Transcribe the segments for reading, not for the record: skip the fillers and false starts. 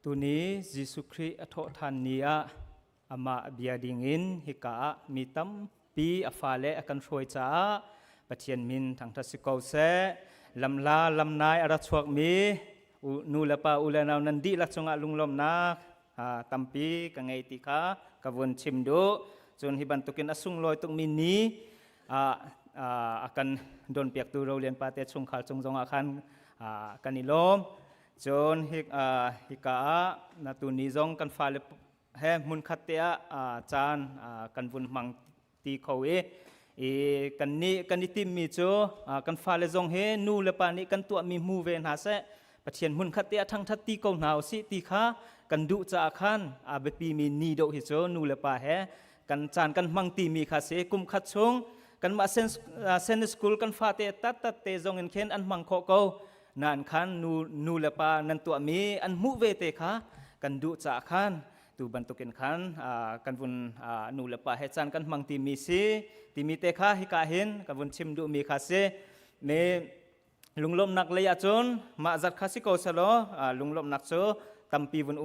ตุนี้ยิสุคริอโททานเนียอามาเบียดิงินฮิกามีตั้มปีอฟาเลอกันช่วยจ้าปะเทียนมินทางทัศกเสลำลาลำนายอรัชวกมีนูเลปาอุเลนานันดีลักษณะลุงลมนาตัมปีกังไงติกากะวนชิมดูจนฮิบันตุกินอสุงลอยตุกมินนี้akan don piak tu rolian pate chung khal chung jong akan kanilom jon hika na tu ni jong kan fale he mun khatia chan kan vun mang ti khoe kan ni tim mi cho kan fale jong he nu le pa ni kan tu mi mu ven ha se pathian mun khatia thang thati ko naw si ti kha kan du cha khan be pi mi ni do hi cho nu le pa he kan chan kan mang ti mi kha se kum khat chungกันมาเซนสกูลกันฟาเตตัดเตจงเงินเข็นอันมังโคเกานันขันนูเลปานันตัวมีอันมุเวเตค่ะกันดูจ่าขันตูบันตุกินขันกันวุนนูเลปาเฮจันกันมังตีมีซีตีมีเตค่ะฮิกาเห็นกันวุนชิมดูมีคาเซเมลุงลมนักเลยอาจนมาจัดคาสิโกสโลลุงลมนักโซตัมปีวุน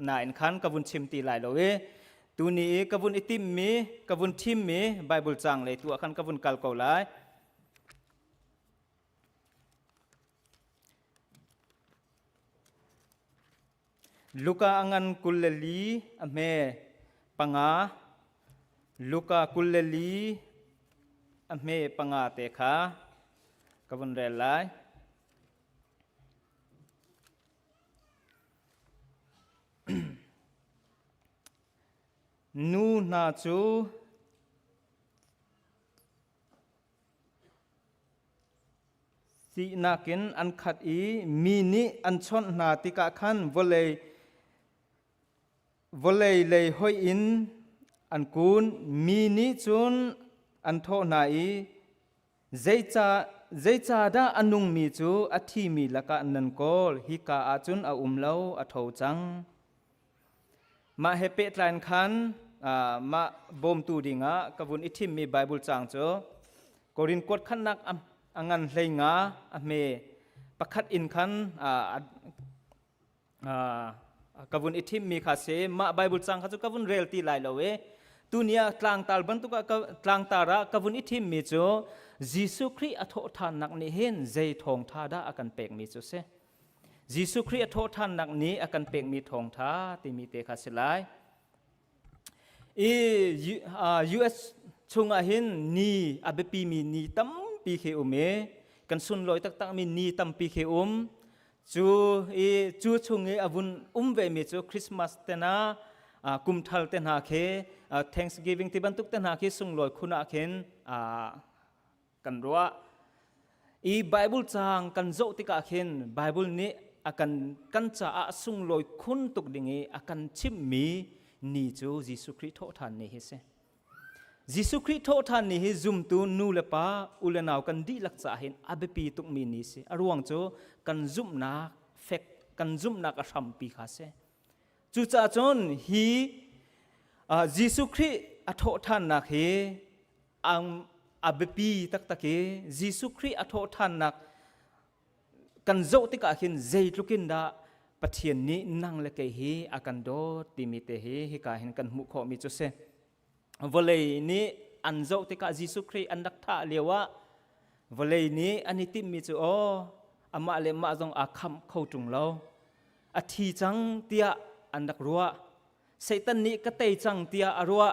นายขันกันวุนชิมตีหลายโลเวตัวนี้กบุนอิติมมีกบุนทิมมีไบเบิลจังเลยตัวขันกบุนกัลกอลายลูกาอังันกุลลีอเมปังาลูกากุลลีอเมปังาเตคากบุนเรลายนูนาจูสีนักินอันขัดอีมีนิอันชนนาติกะขันวเลยเลยหอยอินอันกูนมีนิจุนอันโทนาอีใจจาดาอันนุงมีจูอัฐิมีละกะนันโกลฮิกาอาจุนอาอุมเลาอัทโหจังมาเฮเปตรานขันมาบ่มตูดิงะกบุนอิทิมมีไบเบิลจางโจกอรินกดขันนักอังันเลยงาเมประคัดอินขันกบุนอิทิมมีคาเซมาไบเบิลจางเขาจะกบุนเรลตีไลลเวตุเนียกลางตาลบันตุกกลางตาระกบุนอิทิมมีโจยิสุคริอโททานนักนี้เห็นใจทองทาดาอากันเปกมีโจเซยิสุคริอโททานนักนี้อากันเปกมีทองทาติมีเตคาเซไลUS ชงอาหินนีอาเบปีมีนีตั้มปีเคอุเมกันสุนลอยตักมีนีตั้มปีเคอุมจูชงอาวุนเวมีจูคริสต์มาสเตนากุมทัลเตนาเค Thanksgiving ที่บรรทุกเตนาเคสุงลอยคุณอาเข็นกันรัวไบเบิลจางกันโจติกาเข็นไบเบิลนี้อากันจะสุงลอยคุณตุกดิ่งอากันชิมมีนี่จูยิสุคริโตทานนี่เฮเซยิสุคริโตทานนี่เฮซุมตูนูเลปาอุเลนาวกันดีลักษาเห็นอาเบปีตุกมีนี่เซอรวงจูกันซุมนักเฟกกันซุมนักอชัมปีคาเซจูจ่าจนฮียิสุคริอโททานนักเฮอังอาเบปีตักเฮยิสุคริอโททานนักกันโจติกาเห็นเจตุกินดาปะเทียนนี้นั่งเล็กเฮอากันโดติมิเตเฮฮิกาเห็นกันมุขมิจุเซวเลยนี้อันโจติกายิสุคริอันดักท่าเลียวะวเลยนี้อันนี้ติมิจุโออามาเลมาจงอาคำเข้าจุงเราอธิจังเตียอันดักรัวไซตันนี้ก็เตยจังเตียอรัว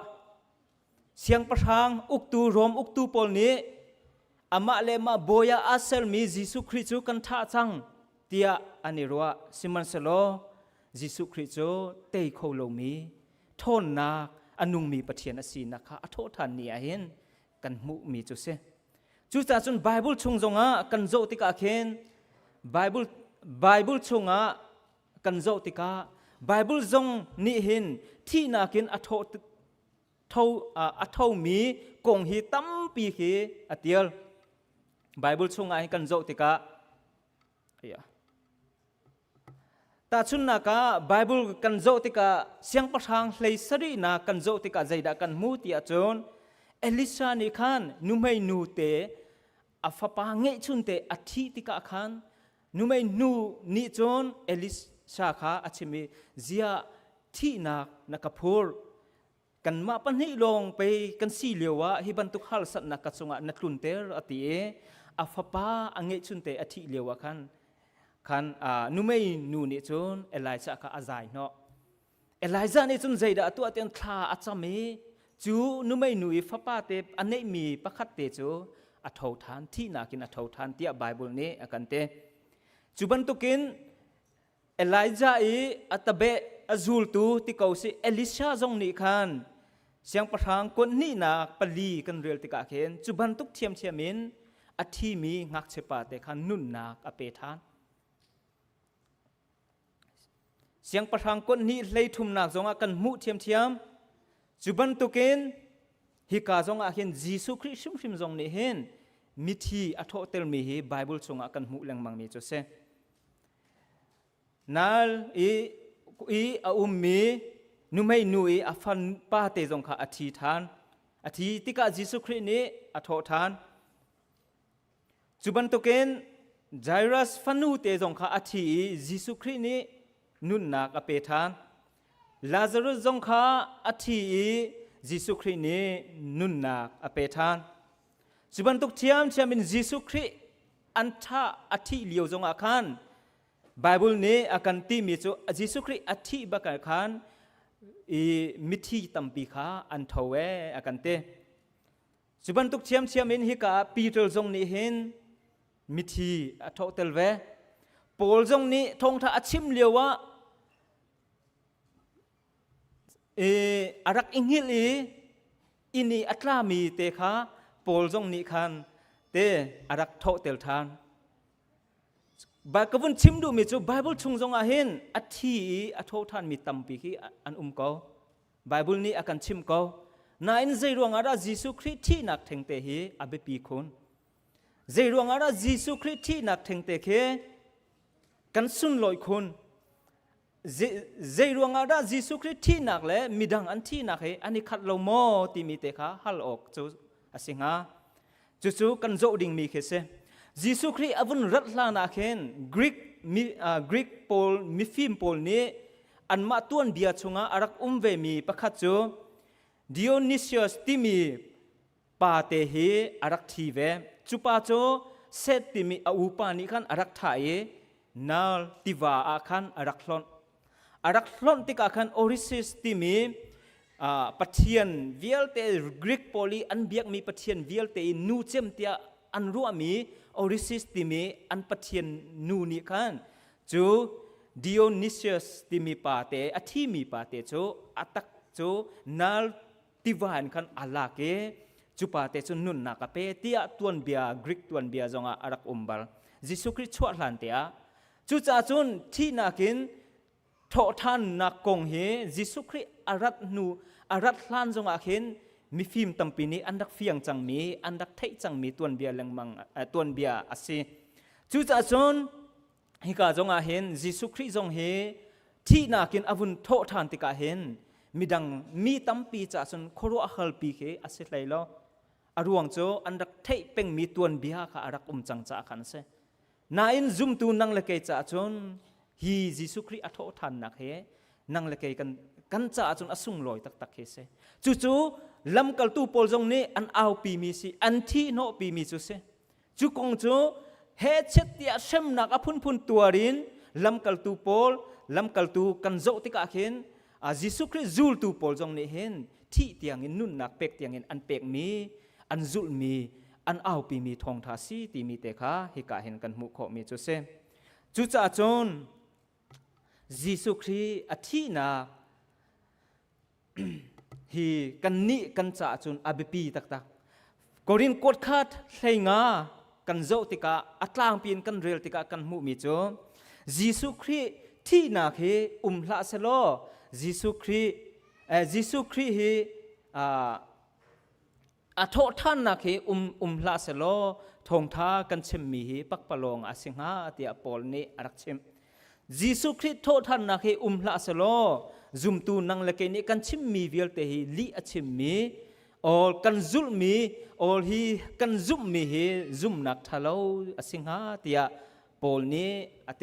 เสียงประทางอุกตูรวมอุกตูปอลนี้อามาเลมาโบยาอาเซลมียิสุคริจูกันท่าจังเตียอันนี้รัวสิมันสโลยิสุคริโตเตยโคโลมีโทนนาอนุงมีปะเทียนอสีนะคะอโทษทันนี่เห็นกันมุมีจุเซจุจ่าจนไบเบิลชงจงะกันโจติกาเคนไบเบิลชงะกันโจติกาไบเบิลจงนี่เห็นที่นาเคนอโทมีกงฮีตั้มปีเขอเตียลไบเบิลชงะกันโจติกาตาชุนนักไบเบิลกันโจติกาเสียงประทางเลยสรีนากันโจติกาใจดักกันมูติอาจนเอลิซานิคันนุไม่นูเตอฟปาเงชุนเตอธิติกาคันนุไม่นูนิจนเอลิ ชาขาอาชิมีเจียที่นักพูดกันมาปันให้ลงไปกันสีเหลียวฮิบันทุกฮัลสัตนักสงะนักลุนเตอร์อติเออาฟป้าอังเงชุนเตอธิเหลียวคันนุไม่นูนี่จนเอไลซาก็อาใจเนาะเอไลซานี่จนใจดาตัวเตียนทาอาจจะมีจูนุไม่นูฟป้าเตอันนี้มีประคัตเตจูอัฐทานที่นากินอัฐทานที่ไบเบิลนี้กันเตจูบันตุกินเอไลซาอัตเบอซูลตูที่เขาสิเอลิชาจงนี่คันเสียงประทางคนนี่นักปลีกันเรียลติกาเข็นจูบันตุกเทียมมินอธิมีงักเชปาเตคันนุ่นนักอเปทานเสียงประทางคนนี้เลยทุ่มนักจงอากันมุเทียมจูบันตุกินฮิกาจงอาเห็นยิสุคริสต์ชิมจงนี่เห็นมิธีอัฐเตลมีฮีไบเบิลจงอากันมุแรงมังมีจุเซนัลอุมมีนุไม่นุยอฟันป้าเตจงขาอธิทานอธิติกายิสุคริสต์นี้อัฐทานจุบันตุเกนไจรัสฟันูเตจงขาอธิยิสุคริสต์นี้นุนนักอเปทานลาซารุสจงขาอธิยิสุคริสต์นี้นุนนักอเปทานจุบันตุกเทียมเป็นยิสุคริสต์อันท่าอธิเลียวจงอาคันไบเบิลนี้อาการที่มีจูยิสุคริสต์อธิบักขันมิธีตัมปีขาอันทเวอาการเตจุบันตุกเชียมอินฮิกาปีเตอร์จงนี้เห็นมิธีอัฐเตลเวปอลจงนี้ทงท่าอชิมเลียวว่าอารักอิงฮิลีอินีอัตลามีเตขาปอลจงนี้คันเตอารักโทเตลทานบางกวนชิมดูมิจูไบเบิลชุงจงอาเห็นอธิอัฐทานมีตัมปีกีอันเกาไบเบิลนี้อาการชิมเกานาอินใจรวงอารายิสุคริสต์ที่นักเทงเตฮีอาเบปีคนใจรวงอารายิสุคริสต์ที่นักเทงเตเคกันสุนลอยคนใจรวงอารายิสุคริสต์ที่นักเลยมีดังอันที่นักเฮอันนี้ขัดเราโมตีมีเตคะฮัลออกจูอาสิงาจูกันโจดิ่งมีเคเซยิสุคริสต์อวุนรัตลานาเคนกรีกโปลมิฟิมโปลนี้อันมาต้วนเบียชงอารักเวมีประคัตจูดิโอนิเซียสที่มีปาเตเฮอารักทีเวจุปาโจเซตที่มีอุปานิคันอารักไทยนาลติวาอาคันอารักลอนติกาคันออริซิสที่มีปัทเทียนวิเอลเตกรีกโปลีอันเบียกมีปัทเทียนวิเอลเตนูเจมเตียอันรัวมีออริซิสติมีอันปัทเทียนนูนิคันจูดิโอนิเซียสติมีปาเตอธิมีปาเตจูอัตักจูนัลติวานคันอาลาเกจูปาเตจูนุนนักเปเตียตวนเบียกรีกตวนเบียจงอารักบัลยิสุคริสต์ชวดลันเตียจูจ่าจุนที่นักินโทท่านนักกงเฮยิสุคริสต์อารักลันจงอาเห็นมีฟิล์มตัมปีนี้อันดักเฟียงจังมีอันดักเทจังมีตวนเบียแรงมังตวนเบียอาศัยจูจ่าจุนฮิกาจงอาเห็นยิสุคริสต์จงเฮที่นักินอวุนโทท่านติกาเห็นมีดังมีตัมปีจ่าจุนโครัวฮัลปีเคอาศัยไหลล้ออารวงโจอันดักเทเป็งมีตวนเบียข้าอารักจังจ่าขันเซนาอินซุมตูนังเลเกจ่าจุนฮียิสุคริสต์อโทท่านนักเฮนังเลเกกันจ่าจุนอสุงลอยตักเฮเซจู่ลำกัลตูโปลจงนี้อันเอาปีมีสิอันที่โนปีมีจุเซจู่กงจูเฮเชติอาเชมนักอพุนตัวรินลำกัลตูโปลลำกัลตูกันโจติกาเห็นยิสุคริสต์จูลตูโปลจงนี้เห็นที่เตียงเงินนุ่นนักเป็กเตียงเงินอันเป็กมีอันจุลมีอันเอาปีมีทองทาสีตีมีเตคะฮิกาเห็นกันมุขมีจุเซจู่จ่าจนยิสุคริสต์อธินาฮีกันนี่กันจ่าจุนอาเบปีตักกอรินกดขาดใส่งากันโจติกาอัตลางปีนกันเรียลติกากันมุมีโจยิสุคริสต์ที่นาเฮละเซโลยิสุคริสต์เฮอโทท่านนักเฮละเซโลทงท้ากันเชมมีเฮปักปะลงอาสิงหาติอาปอลเนอรักเชมยิสุคริสต์โทท่านนักเฮละเซโลซุมตูนังเลเกนี่กันชิมมีวิลเตฮีลีอชิมมีออลกันซุลมีออลฮีกันซุมมีเฮซุมนักทะเลาอสิงหาติอาปอลเนอเต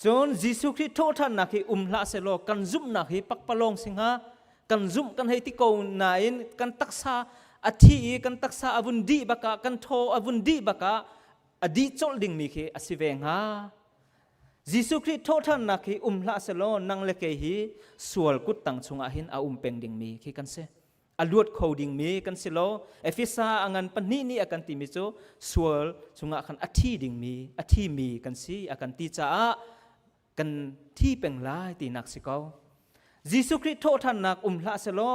จนยิสุคริสโทท่านนักให้ละเสลอกันซุ่มนักให้ปักปะลองสิงหากันซุ่มกันให้ที่เก่านายกันตักษาอธิกันตักษาอวุนดีบักกันโทอวุนดีบักอดีจอลดิ่งมีเคอสิเวงหายิสุคริสโทท่านนักให้ละเสลอนังเลเกฮีสวลกุดตังชงอาหินเป็งดิ่งมีเคกันเสอลวดโคดิ่งมีกันสิโลเอฟิซาอังันปนีนี่อากันติมิโจสวลชงอาคันอธิดิ่งมีอธิมีกันสิอากันติจ้ากันที่เป็นลายตีนักสิเกายิสุคริสโทท่านนักละเสลอ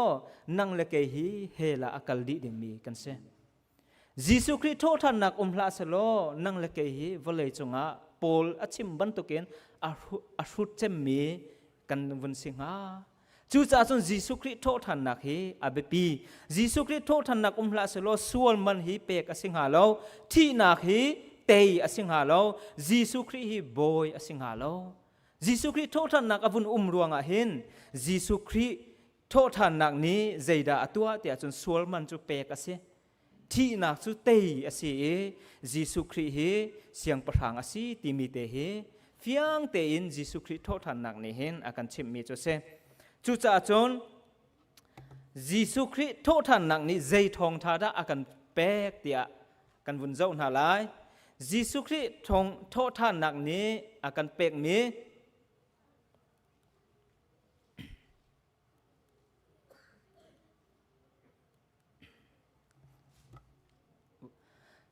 นังเลเกฮีเฮลาอักลดีดิ่งมีกันเสยิสุคริสโทท่านนักละเสลอนังเลเกฮีวเลจงอาปอลอชิมบันตุเกนอารุดเจมมีกันวันสิงหาจูจ่าจนยิสุคริสโทท่านนักฮีอาเบปียิสุคริสโทท่านนักละเสลอส่วนมันฮีเปกอสิงหาเราที่นักฮีเตยอสิงหาเรายิสุคริสฮีบอยอสิงหาเรายิสุคริสโทท่านนักอวุนรวงอาเห็นยิสุคริสโทท่านนักนี้ใจดาตัวแต่จนสวลมันจุเปกอสิที่นักสุเตยอสิยิสุคริสเฮเสียงประทางอสิติมีเตเฮเฟียงเตอินยิสุคริสโทท่านนักนี้เห็นอาการชิมมีจุเซจุจ่าจนยิสุคริสโทท่านนักนี้ใจทองทาดาอาการเปกเตียกันวุนเจ้าหน้าลายยิสุคริสทองโทท่านนักนี้อาการเปกมี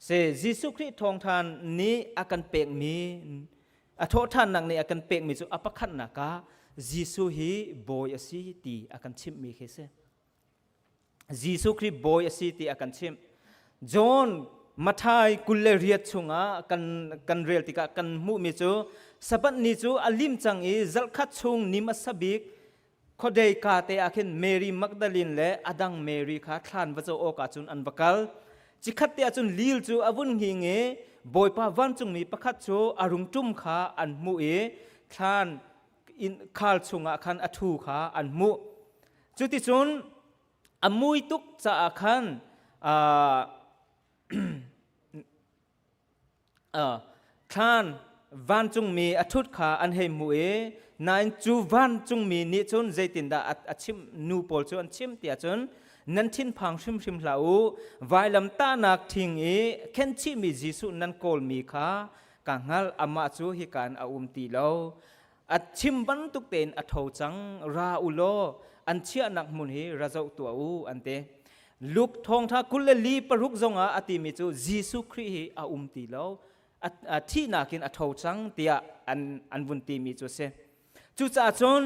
เสยิสุคริสทองทานนี้อาการเปกมีอโทษท่านนักนี้อาการเปกมีจุอปขันนักะยิสุฮีบอยอสีตีอาการชิมมีเคเสยิสุคริสบอยอสีตีอาการชิมจอนมาทายกุลเลเรียชงะกันเรียลติกะกันมุมิจูสับนิจูอลิมจังอีจัลคัดชงนิมัสบิกขดเดกาเตอาคินเมรีมักดาลินและอดังเมรีค่ะทานวจโอกาจุนอันบักลจิขัดเตอาจุนลีลจูอวุนหิงเอบอยปาวันจุงมีประคัดจูอารุงจุมขาอันมุเอทานอินคาลชงะคันอทูขาอันมุจุติจุนอมุยตุกจะอาคันท่านวันจุงมีอทุตขาอันเฮมุเอนายจูวันจุงมีนิจนใจตินดาอัชิมนูปอลจนชิมเตียจนนันทินพังชิมเหลาไวลำตานักทิงเข็นชิมีจิสุนันโกลมีขากังฮัลอามาจูฮิการอาตีเลาอัชิมบันตุกเตนอัทาวจังราอุโลอันเชียนักมุนฮีราเจ้าตัวอันเตลูกทองท่ากุลเลลีปรุกจงอาติมิจูยิสุคริสอาตีเลาที่นักินอัทาวจังเตียอันวุนตีมิจูเซจูจ่าจน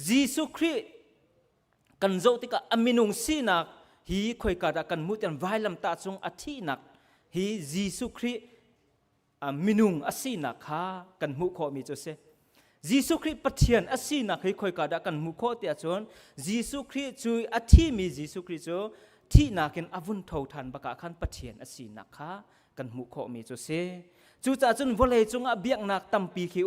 ยิสุคริสกันโจติกะอามินุงสีนักฮีคอยกาดกันมุตันไวลำตาจงอาทินักฮียิสุคริสอามินุงอาสีนักฮากันมุขมิจูเซยิสุคริสปะเทียนอาศีนักให้คอยกาดกันมุขเตียจนยิสุคริสจุยอาทิมียิสุคริสจูที่นักินอาวุนเท่าทันบักขันปะเทียนอาศีนักฮากันมุขมิจูเซจูจ่าจนวลัยจงอาเบียงนักตัมปีขี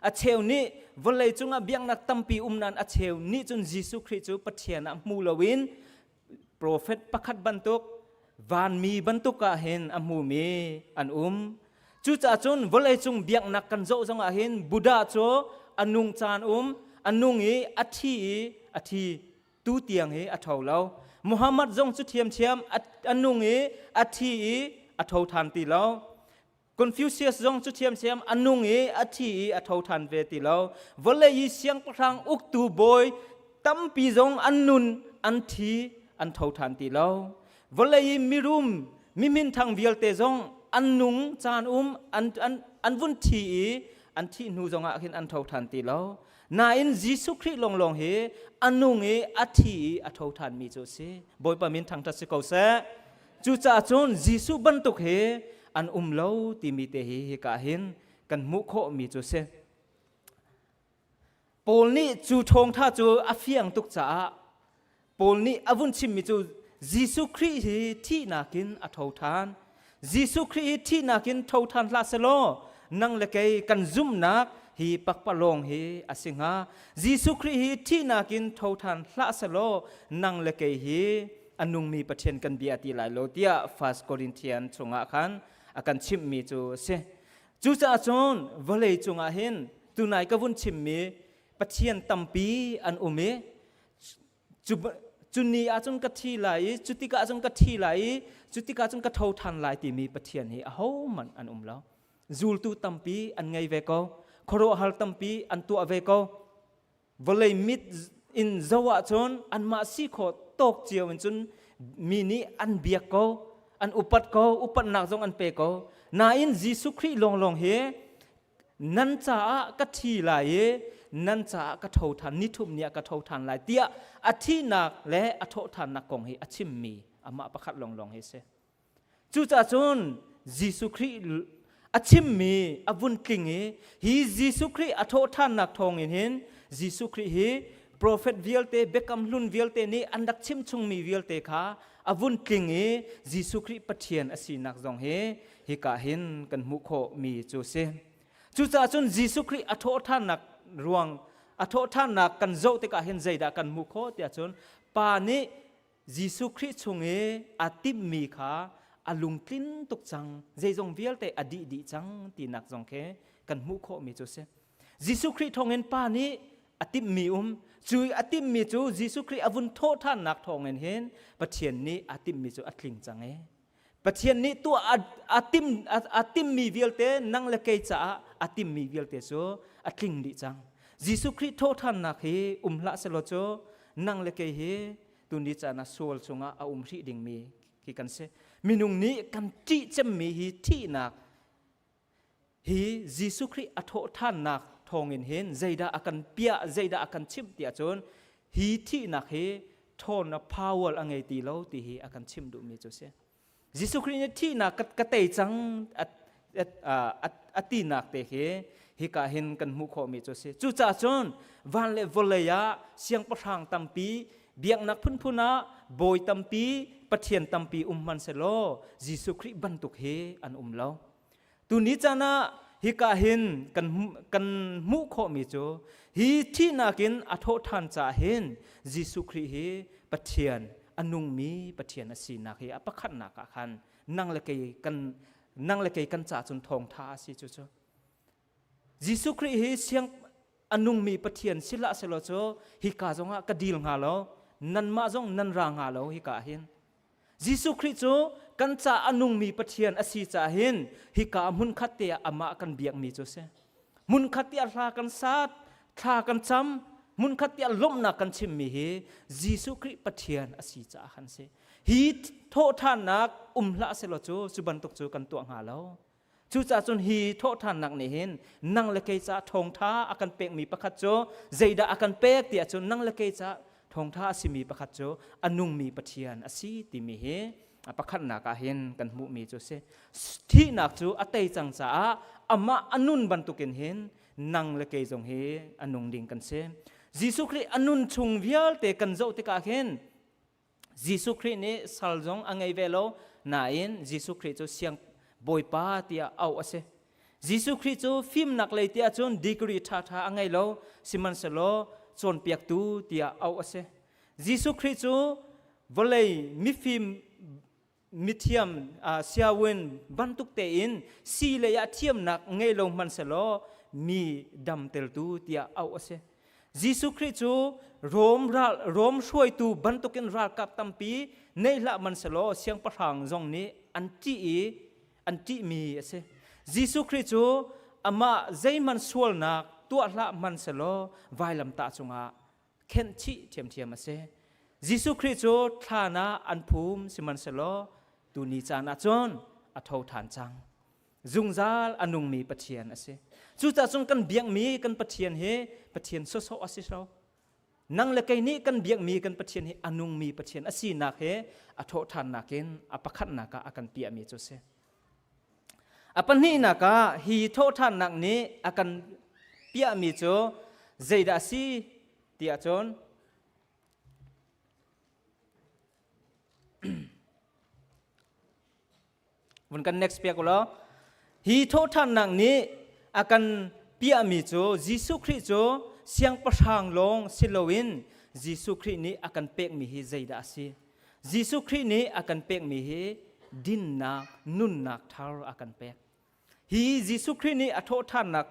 อาเชวนี้วลัยจงอาเบียงนักตัมปีนันอาเชวนี้จนยิสุคริสจูปะเทียนมูลวินโปรเฟตประคัดบรรทุกวานมีบรรทุกกะเห็นอามูมีอันจูจ่าจนวลัยจงเบียงนักกันโจจงอาเห็นบุดาโจอันนุงจานอันนุงอัฐิตู้เตียงอัฐาวเรามุฮัมมัดจงจุดเทียมอันนุงอัฐิอัฐาวทานตีเราคอนฟิวเซียสจงจุดเทียมอันนุงอัฐิอัฐาวทานเวตีเราวลัยเสียงประทังอุกตูบอยตั้มปีจงอันนุนอันทีอันทาวทานตีเราวลัยมิรุมมิมินทางเวียลเตจงอันนุงจานอันวุนทีอันที่นูจงอาคินอันทาวทานตีเรานาอินยิสุคริสลงเฮอันนุงอัฐิอัทาวทานมีโจเซบอยปามินทางทัศกาเซจูจ่าจนยิสุบรรทุกเฮอันเลาติมีเตเฮกาเห็นกันมุขมีโจเซปอลนี่จูทงท่าจูอาฟียงตุกจ่าปอลนี่อาวุนชิมมีจูยิสุคริสที่นักินอัทาวทานยิสุคริสที่นักินทาวทานลาเซโลนั่งเลกกันซุ่มนักฮีปักปะลงฮีอาสิงหายิสุคริสที่นักินทาวทานลาเซโลนั่งเลกฮีอันนุงมีประเทศกันเบียตีหลายโลเตียฟาสโครินเทียนจงอาคันอากันชิมมีจูเซจูจ่าจนวลัยจงอาเห็น tu nai ka vun chim mi pathian tampi an ume chuni a chung ka thi lai chutika chung ka thi lai chutika chung ka thau than lai ti mi pathian hi a ho man an lo zul tu tampi an ngai ve ko khoro hal tampi an tu ave ko volei mit in zawa chon an ma si kho tok chiaw in chun mi ni an biak ko an upat nak jong an pe ko na in Jesu Christ long he nan cha ka thi lai nan cha ka thau than ni thum nia ka thau than lai tia athi nak le atho than nak kong hi achim mi ama pakhat long he se chu cha chon Jesu Christ achim mi avun king hi Jesu Christ atho than nak thong in hin Jesu Christ hi prophet vialte bekam lun vialte ni andak chim chung mi vialte kha avun king Jesu Christ pathian asi nak jong he ka hin kan mu kho mi chu se chu cha chon Jesu Christ atho than nak ruang atho than nak kan zo te ka hin zaida kan mu kho tia chon pa ni Jesu Christ chunge atim mi kha alung tlin tuk chang zeijong vialte adi di chang ti nak jong khe kan mu kho mi chu se Jesu Christ thongen pa ni atim mi chui atim mi chu Jesu Christ avun tho than nak thongen hen pathian ni atim mi chu athling change pathian ni tu atim mi vialte nang le ke cha atim mi vialte so athling di chang Jesu Christ tho than nak he la se lo cho nang le ke he tu ni cha na sol chunga a ri ding mi ki kan se minung ni kan ti chem mi hi thi nak hi Jesu Christ atho than nak thong in hen zaida akan pia zaida akan chim tia chon hi thi nak he thon na power angai ti lo ti hi akan chim du mi chu se Jesu Christ ni thi nak ka te chang ati nak te he hi ka hin kan mu kho mi chu se chu cha chon van le volaya siang pathang tampi biak nak phuna boy tampi pathian tampi man se lo Jesu Christ bantuk he an lo tu ni chana hi ka hin kan mu kho mi chu hi thi nakin atho than cha hin Jesu Christ hi pathian anung mi pathian asi nak hi apakhat na ka khan nang le ke kan cha chun thong tha si chu chu Jesu Christ hi siang anung mi pathian sila se lo chu hi ka zonga ka dil nga lo nan ma jong nan ra nga lo hi ka hin Jesu Christ chu kan cha anung mi pathian asi cha hin hi ka mun khatia ama kan biak mi chu se mun khatia ra kan sat tha kan cham mun khatia lom na kan chim mi hi Jesu Christ pathian asi cha han se hi tho than nak la se lo chu suban tok chu kan tu nga lo chu cha chun hi tho than nak ni hin nang le ke cha thong tha akan pek mi pakhat chu zeida akan pek tia chu nang le ke cha thong tha simi pakhat chu anung mi pathian asi ti mi he apakhat na ka hin kan mu mi chu se thi nak chu atei chang cha ama anun bantukin hin nang le ke jong he anung ding kan se Jesu Christ anun chung vial te kan zo te ka hin Jesu Christ ni sal jong angai velo na in Jesu Christ chu siang boy pa tia au ase Jesu Christ chu phim nak le tia chon degree tha angai lo siman se lo chon piak tu tia au ase Jesu Christ chu volei mi phim mithiam siawen bantuk te in si le ya thiam nak ngei lo man se lo mi dam tel tu tia au ase Jesu Christ chu rom shoi tu bantukin ral kap tampi nei la man se lo siang pathang jong ni anti mi ase Jesu Christ chu ama zaiman sual nak tu la man se lo vailam ta chunga khen chi thiam ase Jesu Christ chu thana anphum siman se lo tu ni chana chon athau than chang zungjal anung mi pathian ase chu cha chung kan biak mi kan pathian he pathian so ase so nang le kai ni kan biak mi kan pathian he anung mi pathian asi nak he atho than nakin apakhat naka akan pia mi chu se apan ni naka hi tho than nak ni akan pia mi chu zeida si tia chonวันกัน next เปียกแล้วฮีโทษท่านนังนี้อาการเปียมีโจยิสุคริโจเสียงประทางลงสิโลวินยิสุครินี้อาการเป็กมีฮีใจดาซียิสุครินี้อาการเป็กมีฮีดินนักนุ่นนักทารอาการเป็กฮียิสุครินี้อโทษท่านนัก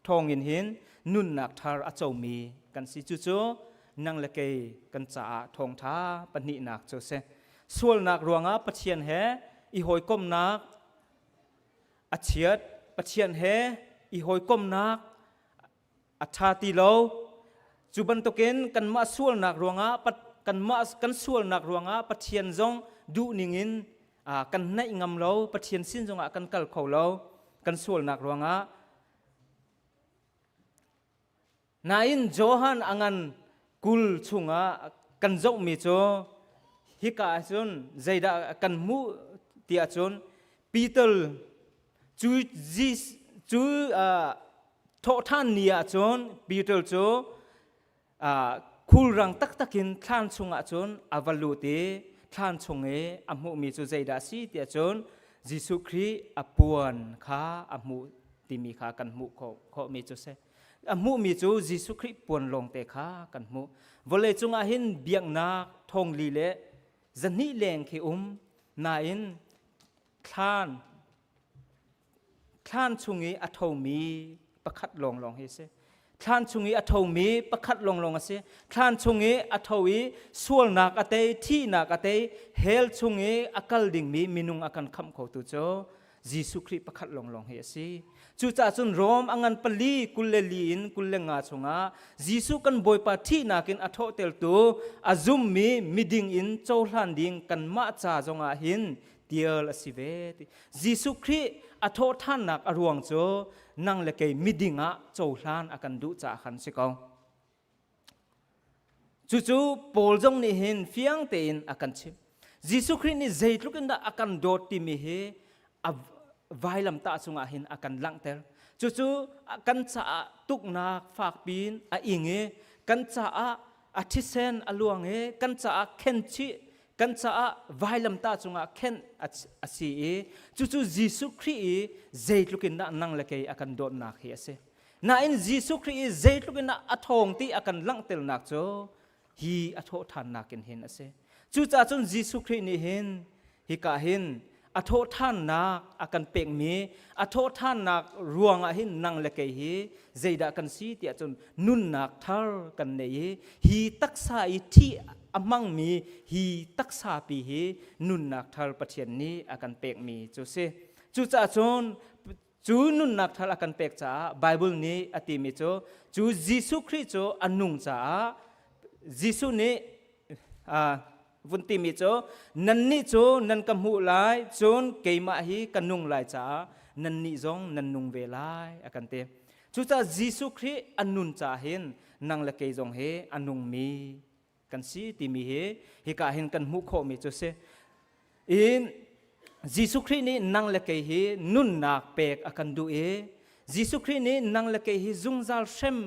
ทองอินหินนุ่นนักทาร์อาเจ้ามีกันสิจูนังละเกยกันจ่าทองท้าปนินักโจเซส่วนนักรวงปะเชียนแฮอีหอยก้มนักอาเชียดปะเชียนแฮอีหอยก้มนักอาชาติโลจุบันตกเกนกันมาส่วนนักรวงกันส่วนนักรวงปะเชียนจงดูนิงินกันในงำเราปะเชียนสิ้นจงกันกัลเขาเรากันส่วนนักรวงนาอินโจฮันอังันกุลชุงกันจงมีโจฮิกาจนใจดากันมูเตียจนปีเตลจูโทท่านเนียจนปีเตลโจคุลรังตักตักินท่านชงจนอวัลุเตท่านชงอมุมีโจใจดาสีเตียจนยิสุครีอปวนขาอมุติมีขากันมุขมีโจเซอมุมีโจยิสุครีปวนลงเตขากันมุวเลจงอาหินเบียงนาทองลีเลจันนี่แรงขี้นาอินคลานชุงีอัฐมีประคัดลงเฮเซคลานชุงีอัฐมีประคัดลงเฮคลานชุงีอัฐวีส่วนนักอเตที่นักอเตเฮลชุงีอักลดิ่งมีมินุงอากันคำเขาตุโจยิสุคริประคัดลงเฮซีจูจ่าจุนโรมอังันปลีกุลเลลีนกุลเลงาชงายิสุกันบอยปาที่นักินอัฐเตลตูอาซุมมีมิดิงอินโจลันดิงกันมาจ่าจงอาหินเตียลสิเวติยิสุคริอัฐท่านนักอรวงโจนั่งเลเกมิดิงะโจลันอากันดูจ่าขันสิกองจูโปลจงนี่เห็นเฟียงเตนอากันชิยิสุครินี่ใจลุกันดาอากันโดดติมีเฮไว้ลำตาสุงอาหินอากันลังเตลจู่กันจะตุกนาฝากปีนอิงกันจะอาทิเซนอลวงกันจะเข็นชีกันจะไว้ลำตาสุงอาเข็นอาศีจู่ยิสุครีใจลุกินนั่งเล็กอากันโดนนักเฮียเซน่าอินยิสุครีใจลุกินอัทองที่อากันลังเตลนักโจฮีอัทโอทานนักเห็นเซจู่จุนยิสุครีนี่เห็นฮิกาเห็นอโทษท่านนักอากันเปกมีอโทษท่านนักรวงอาหินนังเล็กเฮใจดากันสีเตียจนนุ่นนักทาร์กันเนยฮีตักษาอิที่อมังมีฮีตักษาปีเฮนุ่นนักทาร์ประเทศนี้อากันเปกมีจูเซจูจ่าจนจูนุ่นนักทาร์อากันเปกจ้าไบเบิลนี้อติมิโจจูยิสุคริสโจอนุงจ้ายิสุนี้วุนติมิโจนันนี่โจนันกำหูไลจนเกยมาฮีกันนุงไลจ้านันนี่จงนันนุงเวไลอากันเตจุจ้ายิสุคริอนุนจ้าเห็นนังละเกยจงเฮอนุงมีกันสีติมีเฮฮิกาเห็นกันมุขมิโจเซอินยิสุครินี่นังละเกยเฮนุนนักเปกอากันดูยิสุครินี่นังละเกยเฮจุงจัลเชม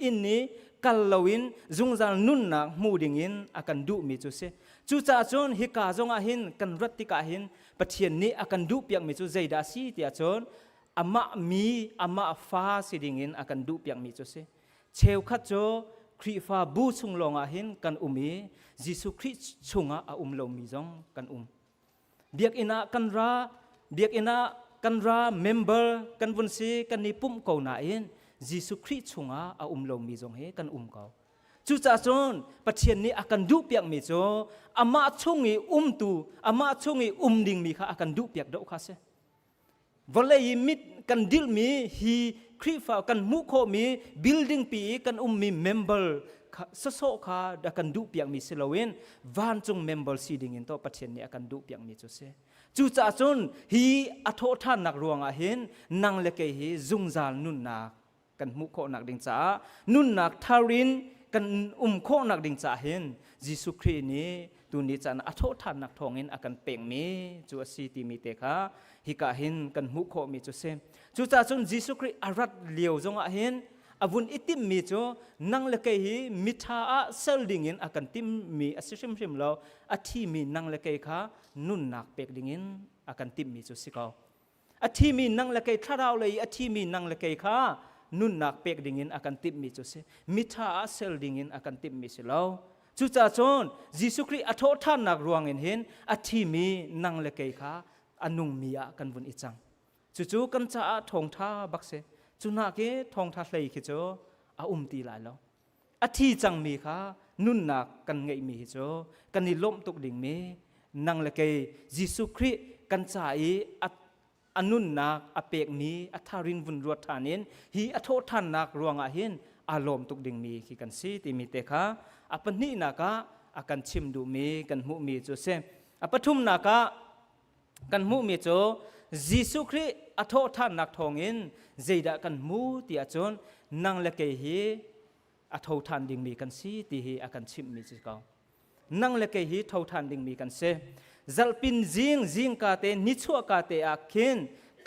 อินนี้กัลลาวินจุงจัลนุนนักมูดิงินอากันดูมิโจเซจู่จ่าจนฮิกาจงอาหินกันรัตติกาหินปะเทียนนี้อากันดูเปียกมิจู่ใจดาสีเตียจนอามามีอามาฟ้าสิดิงินอากันดูเปียกมิจู่เสเชลขัดโจครีฟ้าบูชุงลงอาหินกันมียิสุคริสชุงอาลงมีจงกันเบียกอินากันราเมมเบอร์กันวันซีกันนิปุ่มเกาหนาอินยิสุคริสชุงอาลงมีจงเฮกันเกาจู่จ่าจนปะเทียนนี้อากันดูเปียกมิโจอามาช่วงนี้ตูอามาช่วงนี้ดิ่งมีค่ะอากันดูเปียกดอกค่ะเสวันเลยมิดกันดิลมีฮีครีฟ้ากันมุโคมีบิลดิ้งปีกันมีเมมเบอร์สโซค่ะอากันดูเปียกมีเซลเวนวันจงเมมเบอร์ซีดิ้งอินโตปะเทียนนี้อากันดูเปียกมิโจเสจู่จ่าจนฮีอัทโอท่านนักรวงอาเห็นนังเล็กฮีจุงจาลนุนนักกันมุโคนักดิ่งจ้านุนนักทารินกันโคนักดิ่งจ่าเห็นยิสุครีนี้ตัวนี้จะอัทโอท่านนักทองเห็นอากันเป่งมีจูสีติมีเตค่ะฮิกาเห็นกันมุโคมีจูเซมจูจ่าจนยิสุครีอารัดเลียวจงอาเห็นอาวุนอิติมมีจูนังเล็กฮีมิทาเซลดิ่งเห็นอากันติมมีอาศิมเราอาทีมีนังเล็กค่ะนุ่นนักเป่งดิ่งเห็นอากันติมมีจูสิกาอาทีมีนังเล็กทาราเลยอาทีมีนังเล็กค่ะนุ่นนักเปกดิ่งอินอากันติมมิจุเสมิทาเซลดิ่งอินอากันติมมิสิลาวจุจ่าจนยิสุคริอัทโอท่านนักรวงเห็นอาทีมีนังเลเกยค่ะอนุงมีอากันวุนอิจังจู่กันจะทงท่าบักเส จุนักเกทองทัดเลยคิดโจอาตีหลายแล้วอาทิจังมีค่ะนุ่นนักกันไงมีโจกันนิลมตุกดิ่งมีนังละเกยิสุคริกันใจอันนุ่นนักอเปกนี้อัทารินวุนรวดฐานินฮีอโททันนักรวงอาหินอารมณ์ตุกดิ่งมีคิกันซีติมีเตค่ะอปนินักะอากันชิมดูมีกันมุมีโจเซอปทุมนักะกันมุมีโจยิสุคริอโททันนักทองอินเจดะกันมูติอาจนนังละเกฮีอโททันดิ่งมีกันซีติฮีอากันชิมมีจิกานังละเกฮีโททันดิ่งมีกันเซจัลปินจิงกาเตนิชัวกาเตอาคิน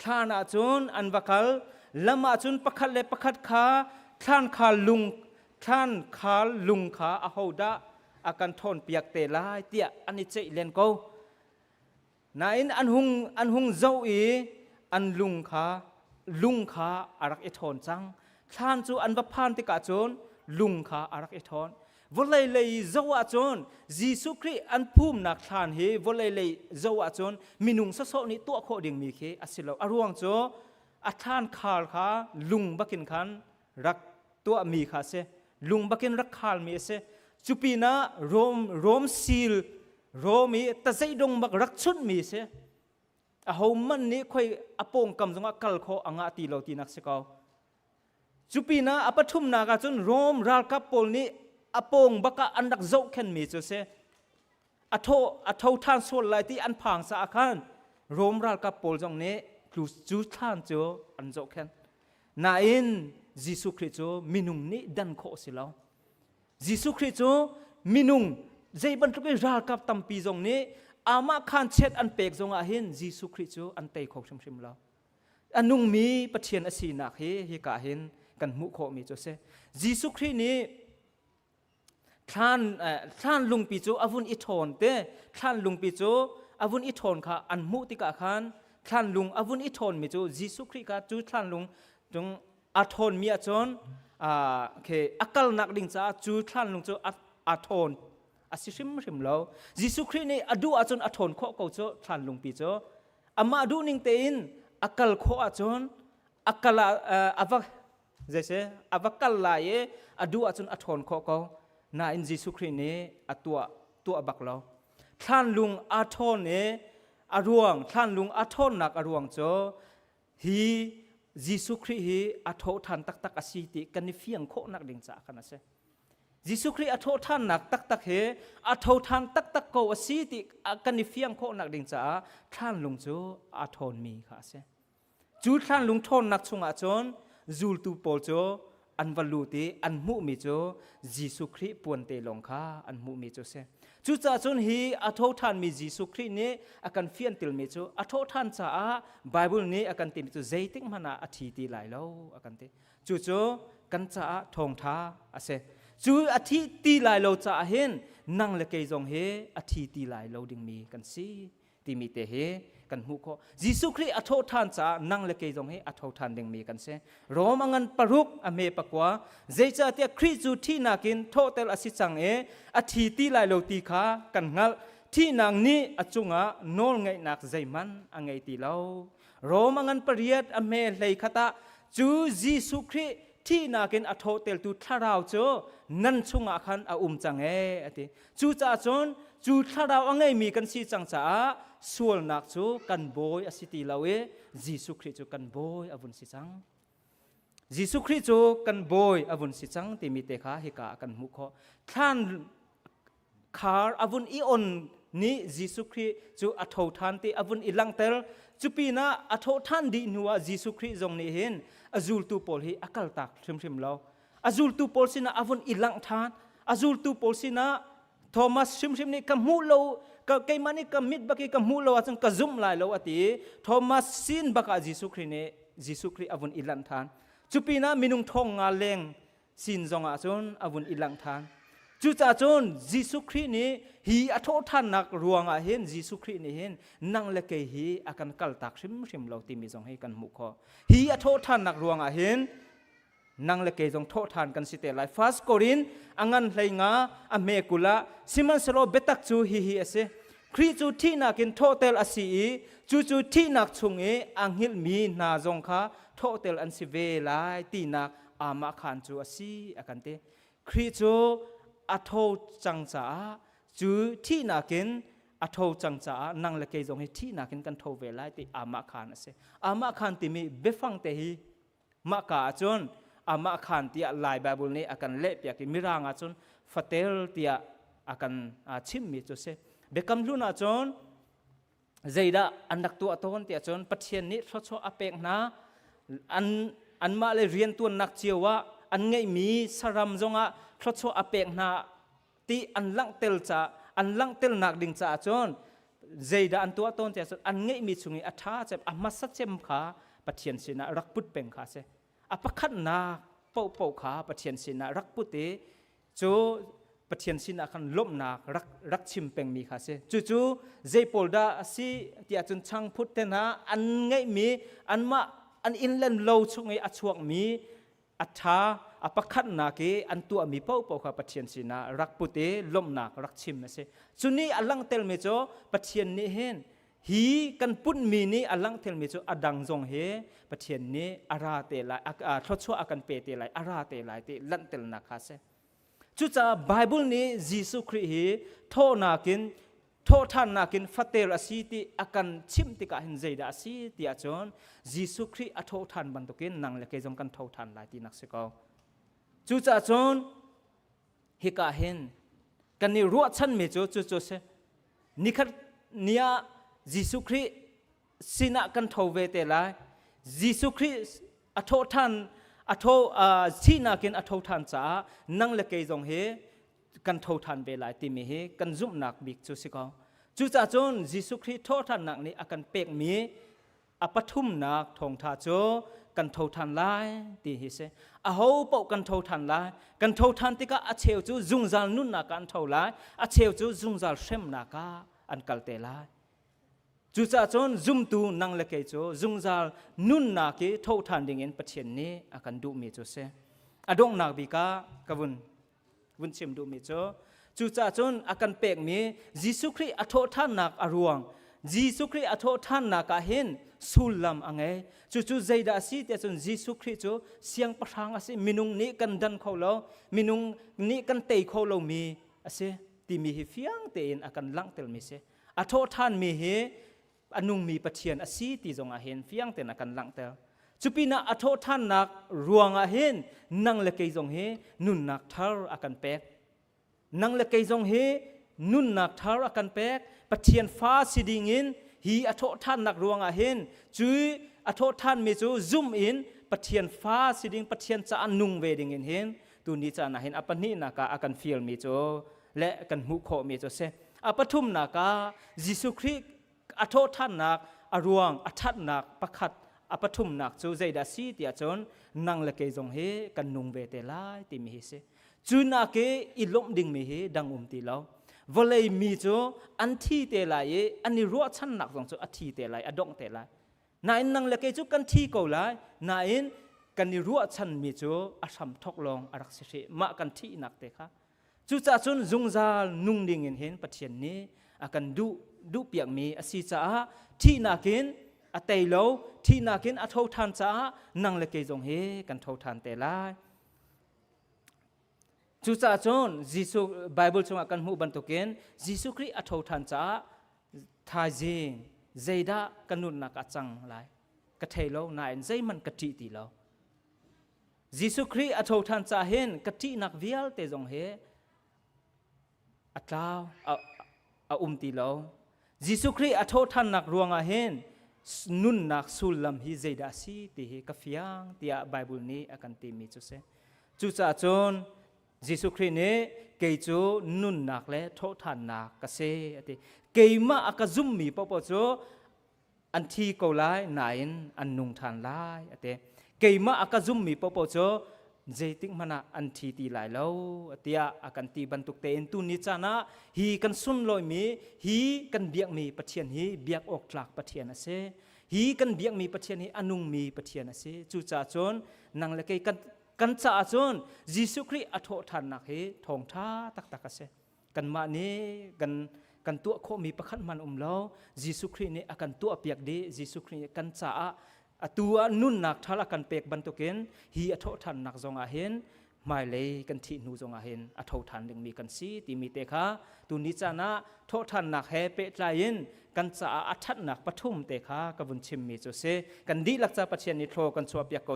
ทานอาจนอันวักลลำอาจนปักขัดเลปักขัดขาทานขาลุงขาอาหูดะอากันทนเปียกเตลายเตียอันนี้เจเลียนกูนายอันหุงเจ้าอีอันลุงขาอารักเอทอนจังทานจูอันบัพพันติกาจนลุงขาอารักเอทอนวลัยเลยเจ้าอาจนยิสุคริอันพุ่มนักทานเฮวลัยเลยเจ้าอาจนมินุงสะโซนี้ตัวโคดิ่งมีเคอสิลอารวงโจอาทานขาลขาลุงบักินขันรักตัวมีขาเซลุงบักินรักขาลมีเซจุปีนาโรมซีลโรมีตะใจดงบักรักชุดมีเสอาหมันนี้ค่อยอปงกำจงอักลโคอังอาตีโลตีนักสกาวจุปีนาอปทุมนากาจนโรมรัลกับปอลนี้อปงบักอันดักโจเข็นมีเสอโททานส่วนไหลที่อันพังสะอาคันโรมรัลกับปอลจงนี้คือจูทานโจอันโจเข็นนาอินยิสุคริโจมินุงนี้ดันโคสิลาวยิสุคริโจมินุงใจบรรทุกรัลกับตัมปีจงนี้อามาคันเช็ดอันเปกจงอาหินยิสุคริโจอันเตยขกชิมแล้วอันนุ่งมีปะเทียนอสีนักเฮกาหินกันมุขโคมีโจเซยิสุครินี้ท่านลุงปีโจอาวุนอิทอนเตท่านลุงปีโจอาวุนอิทอนค่ะอันมุติกาคันท่านลุงอาวุนอิทอนมีโจยิสุคริกาจูท่านลุงจงอาทอนมีอาจนเคอักลนักดิ่งจ้าจูท่านลุงโจอาทอนอาศิริมแล้วยิสุครินี้อดูอาจนอาทนโคเกาโจท่านลุงปีโจอามาดูนิงเตอินอักลโคอาจนอักลอวักเจเซอวักกลลายอดูอาจนอาทนโคเกานาอินยิสุครินี้ตัวบักแล้วท่านลุงอาทนเนอารวงท่านลุงอาทนนักอารวงโจฮียิสุคริฮีอาทท่านตักอาศิติกันนิเฟียงโคนักดิ่งจ้ากันนะเซยิสุคริอาโทท่านนักตักเฮอาโทท่านตักโกอสีติกันนิเฟียงโคนักดิ่งจ้าท่านลุงจูอาโทนมีค่ะเสจูท่านลุงทนนักชงอาจนจูลตูโปลโจอันวัลูติอันมุมิโจยิสุคริปวนเตลงค่ะอันมุมิโจเสจูจ้าจนฮีอาโทท่านมียิสุครินี้อากันเฟียนติลมิโจอาโทท่านจ้าไบเบิลนี้อากันติมิโจใจติ้งมันอาทิตีหลายแล้วอากันเตจูโจกันจ้าทงท้าอาเสจูอาทิตีลายเราจะเห็นนั่งละเกยจงเฮอาทิตีลายเราดึงมีกันสิตีมีเตเฮกันหูก็ยิสุคริอโททานจะนั่งละเกยจงเฮอโททานดึงมีกันเสโรมังันปรุกอเมปกว่าเจจะเตียคริจูที่นากินโทเตลอสิจังอาทิตีลายเราตีขากันงัลที่นางนี้อจุงะโนลไงนักใจมันอังไงตีเราโรมังันปริยัดอเมเลยขตาจูยิสุคริที่นากินอโทเตลตูทาราวโจนั่นชงอาคันอาจังอติจูจ่าจนจูทาราวอังไงมีกันสีจังจ้าส่วนนักจูกันโบยอสิติลาเวยิสุคริจูกันโบยอวุนสิจังยิสุคริจูกันโบยอวุนสิจังติมิเตคาเฮกากันมุขท่านคาร์อวุนอีออนนี้ยิสุคริจูอโททานติอวุนอีลังเตลจูปีน่าอโททานดีนัวยิสุคริจงนี้เห็นอาจูลตูโปลฮีอักลตักชิมแล้วอาจูลตูโปลสินะอวุนอีลังทานอาจูลตูโปลสินะโทมัสชิมนี่กัมมูโลก็เกมันนี่กัมมิดบักกัมมูโลอาจจะกัซุมลายโลอติโทมัสซินบักยิสุคริเนยิสุคริอวุนอีลังทานจูปีน่ามินุงทองงาเลงสินจงอาจนอวุนอีลังทานจูจ่าจนยิสุครินี้ฮีอโทท่านนักรวงเห็นยิสุครินี้เห็นนั่งเล็กฮีอากันกัลตักชิมเราตีมีจงให้กันมุขฮีอโทท่านนักรวงเห็นนั่งเล็กจงโทท่านกันสิเตลัยฟาสโครินอังันไหงาอเมกุละซิมันสโลเบตักจูฮีเอเซครีจูที่นักินโทเตลอสีจูที่นักชงอังฮิลมีนาจงคาโท ทเตลอันสิเวลายตีนักอามาขันจูอสีอากันเตคริจูอัทโธจังจ้าจูที่นักินอัทโธจังจ้านั่งละเกยจงให้ที่นักินกันโทเวลายตีอามาขันเสอามาขันตีมีเบฟังเตฮีมากาจนอามาขันตีลายไบเบิลนี้อากันเล็บอยากกินมิรางอาจนฟาเตลตีอากันชิมมีจุเสเบคำลุนอาจนใจดาอันดักตัวต้นตีอาจนปัจเจกนี้ทศอเปกนาอันมาเลยเรียนตัวนักเจียวว่าอันไงมีสรำจงอ่ะทศอเปกนาตีอันลังเตลจ้าอันลังเตลนักดิ่งจ้าจนใจดาอันตัวต้นตีอาจนอันไงมีชุงอัฐาเจ็บอามาสัจเจมขาปัจเจกสินะรักพุทธเป็นขาเสอปขันนาเป่าเป่าขาปัจเจกสินะรักพุทธโจปัจเจกสินะขันล้มนักรักชิมเป็นมีขาเสจู่ๆใจปอลดาสิที่อาจนช่างพุทธนะอันไงมีอันมาอันอินเล่นโลชุงไออัชวกมีอัฐาอปขันนาเกอันตัวมีเป้าเป้าข้าปัจเจียนสินะรักปุเตล้มนักรักชิมนะเสจุนี้อัลลังเตลเมโจปัจเจียนนี้เห็นฮีกันปุ่นมีนี้อัลลังเตลเมโจอดังจงเฮปัจเจียนนี้อาราเตลายทศอากันเปเตลายอาราเตลายเตลันเตลนักฮะเสจุจ้าไบเบิลนี้ยิสุคริสต์โทนากินโทท่านนักินฟัตเตลสีติอากันชิมติกาหินใจดาสีติอาจนยิสุคริสต์อโทท่านบันทุกินนังเลกจงกันโทท่านหลายตีนักสิกาจู่จ้าจนฮิกาเห็นกันนี่รัวชันเมจูจู่ๆเสนิคัดเนียยิสุคริสต์สินะกันโทเวเตลายยิสุคริสต์อโทท่านอโทสีนักินอโทท่านจ้านังเลกจงเฮกันโททันเวลาที่มีกันจุ่มนักบิกจุสิกาจู่จ้าจนยิสุคริสต์โททันนักนี้อากันเป็กมีอปทุมนักทงท่าโจกันโททันไลตีฮิเสอาหูปกกันโททันไลกันโททันที่ก็อาเชวจูจุงจัลนุนนักกันโทไลอาเชวจูจุงจัลเชมนักอันกัลเตไลจู่จ้าจนจุ่มตูนังเลกโจจุงจัลนุนนักโททันดิ่งเงินปัจเจกนี้อากันดูมีจุเสอดงนักบิกากบุนวุนชิมดูมิโจจู่จ้าจนอาการเปกมียิสุคริสต์อโทท่านนักอรวงยิสุคริสต์อโทท่านนักเห็นสุลลัมอังเอจู่ใจดาสีแต่จนยิสุคริสต์โจเสียงประทังอาศัยมินุงนี้กันดันเขาเรามินุงนี้กันเตยเขาเรามีอาศัยที่มีเฟียงเตยนอาการลังเตลมีเสอโทท่านมีเฮอนุงมีปะเทียนอาศัยที่จงอาเห็นเฟียงเตนอาการลังเตลจุปีน่าอโทท่านนักรวงอาเห็นนังเลกยจงเฮนุนนักทาร์อากันเป็กนังเลกยจงเฮนุนนักทาร์อากันเป็กปะเทียนฟ้าสิดิ่งอินฮีอโทท่านนักรวงอาเห็นจุยอโทท่านมีจูซุ่มอินปะเทียนฟ้าสิดิ่งปะเทียนจะอันนุงเวดิ่งอินเห็นตัวนี้จะน่าเห็นอปนินักอากันฟิลมีจูและกันหุโคมีจูเซอปทุมนักยิสุคริสต์อโทท่านนักอรวงอทัดนักประคัดอปทุมนักจูใจดาสีที่อาจนนังเลกยจงเฮกันนุงเวเตลายที่มีเสจูนักอิลมดิ่งมีเฮดังตีเราวเลยมีจูอันที่เตลายอันนี้รัวชันนักจงจูอันที่เตลายอดงเตลายนายนังเลกยจูกันที่เกาลายนายกันนี้รัวชันมีจูอาชัมทกลองอารักษิมากันที่นักเตค่ะจูจ่าจนจุงซาลนุงดิ่งเห็นปัจเจียนนี้อากันดูเปียกมีอาศิจ่าที่นักินอเตยโลที่นักินอโททันจ้านังเลกยจงเฮกันโททันเตลายจู่จ้าจนยิสุไบเบิลจงอากันหูบันทุกเกนยิสุคริสต์อโททันจ้าทายจิงใจดากันนุนนักจังไลกระเทยโลนายใจมันกะทิตีโลยิสุคริสต์อโททันจ้าเห็นกะทินักเวียลเตจงเฮอัตลาวเอาตีโลยิสุคริสต์อโททันนักรวงอาเห็นนุนนักสุลลัมฮิเจดาสีที่เฮกฟิยังที่ไบเบิลนี้อากันตีมีจุเสจู่จ้าจนยิสุคริสต์เนี่ยเกยจูนุนนักและโททันนักกเสติเกยมาอากาซุมมีปปจูอันที่เกาไลนายอันนุงทันไลติเกยมาอากาซุมมีปปจูเจติกมันอันที่ตีไลเล่าติอากันตีบรรทุกเตนตุนิจานะฮีกันสุนลอยมีฮีกันเบียกมีปะเทียนฮีเบียกออกหลักปะเทียนเสฮีกันเบียกมีปะเทียนฮีอนุงมีปะเทียนเสจู่จ้าจนนังเลกกันจ้าจนยิสุคริสต์อโททันนักเฮทองท้าตักเสกันมานี้กันตัวโคมีประคันมันเล่ายิสุคริสต์เนี่ยอากันตัวเปียกดียิสุคริสต์กันจ้า ตัวนุ่นนักทารักันเป็กบันตุกินฮีอโททันนักจงอาเห็นไม่เลยกันที่นูจงอาเห็นอโททันดึงมีกันสีที่มีเตคะตุนิจานะโททันนักเฮเปตลายินกันจะอัทัดนักปฐุมเตคะกับบุญชิมมีจุเสกันดีลักษะปัจเจนิโทรกันชัวเปียกโก